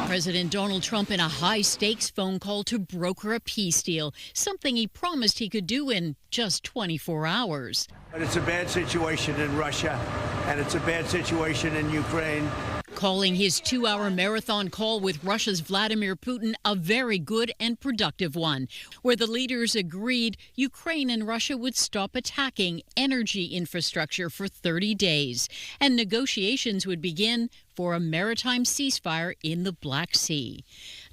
President Donald Trump in a high-stakes phone call to broker a peace deal, something he promised he could do in just 24 hours. But it's a bad situation in Russia, and it's a bad situation in Ukraine. Calling his 2-hour marathon call with Russia's Vladimir Putin a very good and productive one, where the leaders agreed Ukraine and Russia would stop attacking energy infrastructure for 30 days, and negotiations would begin for a maritime ceasefire in the Black Sea.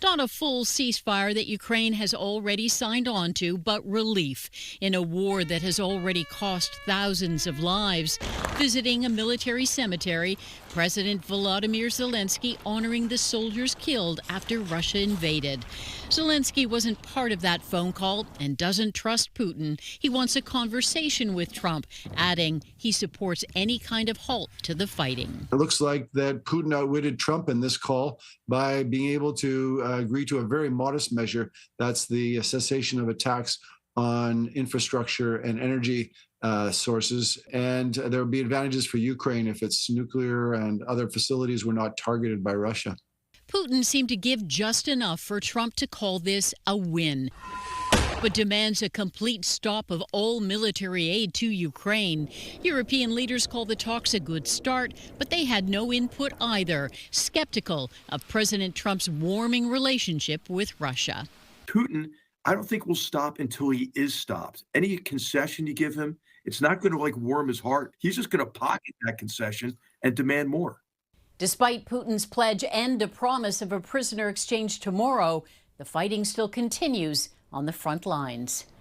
Not a full ceasefire that Ukraine has already signed on to, but relief in a war that has already cost thousands of lives. Visiting a military cemetery, President Vladimir Zelensky honoring the soldiers killed after Russia invaded. Zelensky wasn't part of that phone call and doesn't trust Putin. He wants a conversation with Trump, adding he supports any kind of halt to the fighting. It looks like that Putin outwitted Trump in this call by being able to agree to a very modest measure. That's the cessation of attacks on infrastructure and energy sources. And there would be advantages for Ukraine if its nuclear and other facilities were not targeted by Russia. Putin seemed to give just enough for Trump to call this a win, but demands a complete stop of all military aid to Ukraine. European leaders call the talks a good start, but they had no input either, skeptical of President Trump's warming relationship with Russia. Putin, I don't think will stop until he is stopped. Any concession you give him, it's not going to warm his heart. He's just going to pocket that concession and demand more. Despite Putin's pledge and a promise of a prisoner exchange tomorrow, the fighting still continues on the front lines.